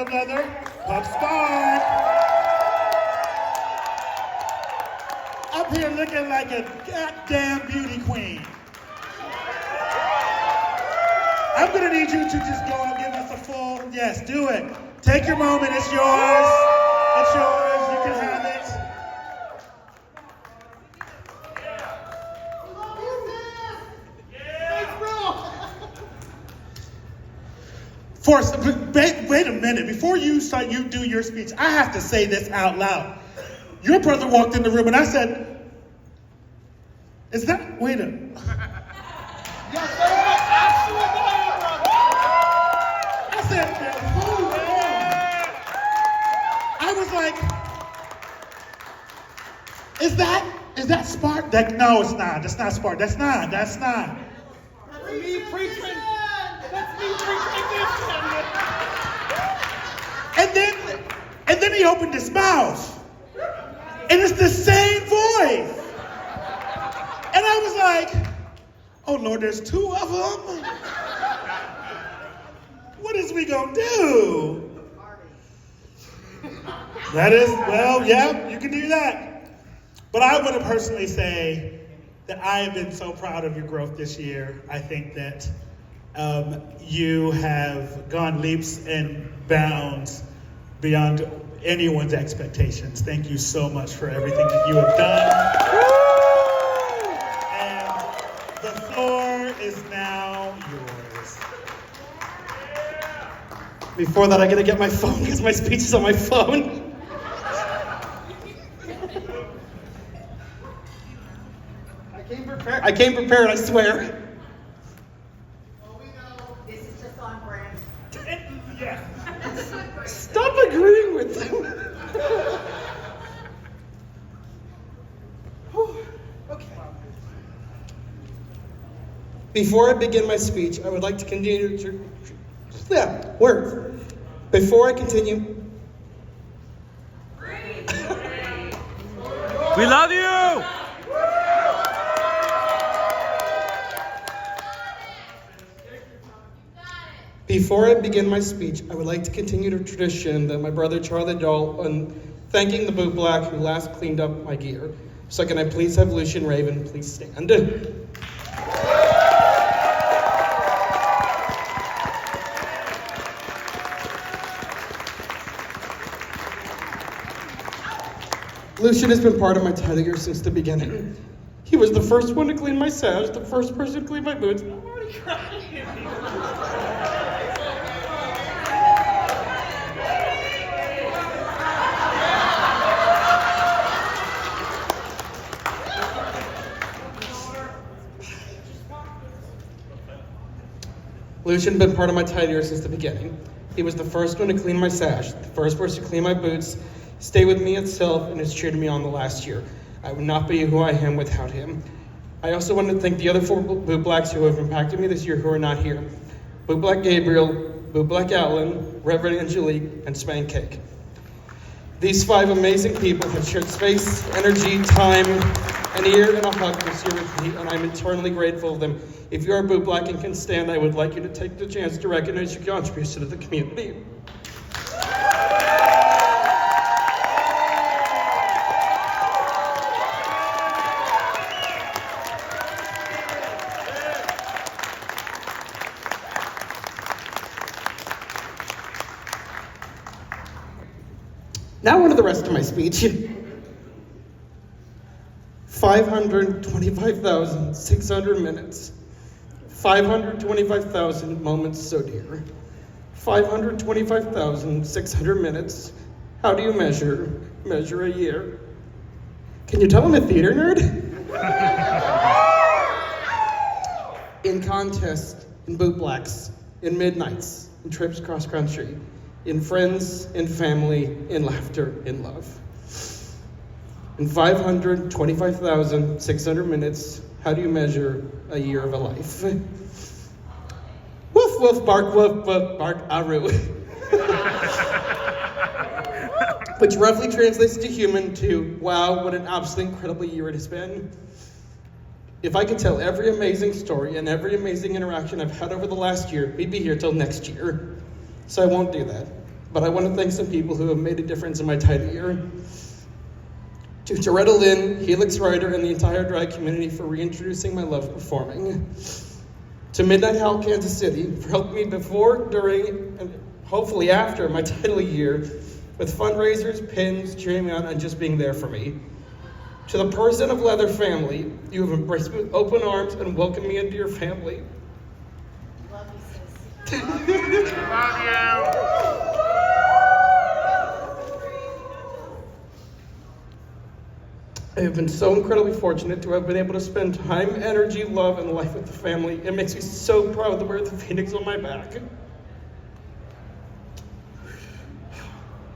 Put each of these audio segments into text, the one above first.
another pop star. Up here looking like a goddamn beauty queen. I'm gonna need you to just go and give us a full, yes, do it. Take your moment, it's yours. It's yours, you can have it. Wait a minute, before you do your speech, I have to say this out loud. Your brother walked in the room and I said, is that, wait a minute. I said, hold on. I was like, is that Spark? No, it's not. That's not Spark. That's not. That's me preaching. That's me preaching. And then he opened his mouth. And it's the same voice. And I was like, oh Lord, there's two of them? What is we gonna do? That is, well, yeah, you can do that. But I want to personally say that I have been so proud of your growth this year. I think that you have gone leaps and bounds beyond anyone's expectations. Thank you so much for everything that you have done. And the floor is now yours. Before that, I gotta get my phone because my speech is on my phone. I came prepared, I swear. Oh, we know. This is just on brand. Yeah. Stop agreeing with them. Okay. Before I begin my speech, I would like to continue to... Before I continue... We love you! Before I begin my speech, I would like to continue the tradition that my brother Charlie Dahl on thanking the boot black who last cleaned up my gear. So can I please have Lucian Raven please stand? Lucian has been part of my title year since the beginning. He was the first one to clean my sash, the first person to clean my boots. I'm already crying. Lucian had been part of my title year since the beginning. He was the first one to clean my sash, the first person to clean my boots, stay with me itself, and has cheered me on the last year. I would not be who I am without him. I also want to thank the other 4 boot blacks who have impacted me this year who are not here. Boot Black Gabriel, Boot Black Alan, Reverend Angelique, and Spank Cake. These 5 amazing people have shared space, energy, time, an ear, and a hug this year with me, and I'm eternally grateful to them. If you are Boot Black and can stand, I would like you to take the chance to recognize your contribution to the community. Now on to the rest of my speech. 525,600 minutes. 525,000 moments so dear. 525,600 minutes. How do you measure a year? Can you tell I'm a theater nerd? In contest, in boot blacks, in midnights, in trips cross country, in friends, in family, in laughter, in love. In 525,600 minutes, how do you measure a year of a life? Woof, woof, bark, woof, woof, bark, aru. Which roughly translates to human to, wow, what an absolutely incredible year it has been. If I could tell every amazing story and every amazing interaction I've had over the last year, we'd be here till next year. So I won't do that. but I want to thank some people who have made a difference in my title year. To Doretta Lynn, Helix Ryder, and the entire drag community for reintroducing my love of performing. To Midnight Howl Kansas City for helping me before, during, and hopefully after my title year with fundraisers, pins, cheering me on, and just being there for me. To the Person of Leather family, you have embraced me with open arms and welcomed me into your family. Love you, sis. I have been so incredibly fortunate to have been able to spend time, energy, love, and life with the family. It makes me so proud to wear the phoenix on my back.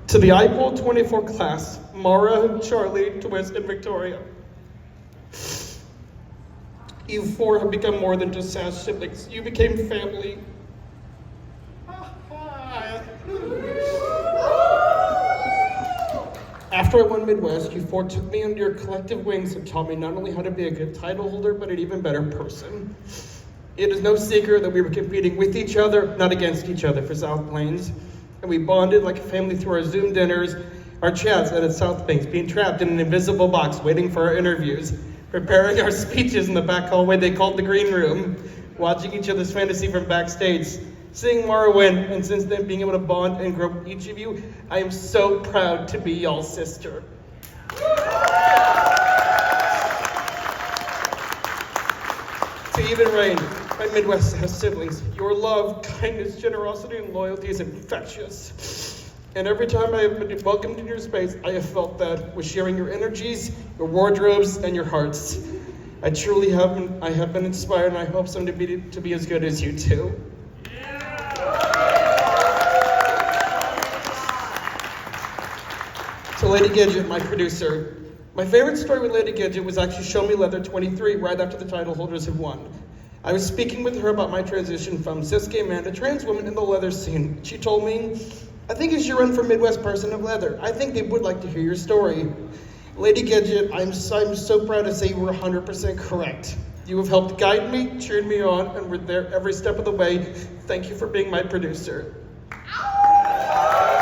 To the POL 24 class, Mara, Charlie, Twist, and Victoria. You four have become more than just Sash siblings. You became family. After I won Midwest, you four took me under your collective wings and taught me not only how to be a good title holder, but an even better person. It is no secret that we were competing with each other, not against each other, for South Plains. And we bonded like a family through our Zoom dinners, our chats at South Plains, being trapped in an invisible box, waiting for our interviews, preparing our speeches in the back hallway they called the green room, watching each other's fantasy from backstage, seeing Mara win, and since then being able to bond and grow with each of you, I am so proud to be y'all's sister. To even Rain, my Midwest siblings, your love, kindness, generosity, and loyalty is infectious. And every time I have been welcomed in your space, I have felt that with sharing your energies, your wardrobes, and your hearts. I truly have been inspired, and I hope someday to be as good as you too. To Lady Gidget, my producer. My favorite story with Lady Gidget was actually Show Me Leather 23, right after the title holders had won. I was speaking with her about my transition from cis gay man to trans woman in the leather scene. She told me, I think you should run for Midwest Person of Leather. I think they would like to hear your story. Lady Gidget, I'm so proud to say you were 100% correct. You have helped guide me, cheered me on, and were there every step of the way. Thank you for being my producer.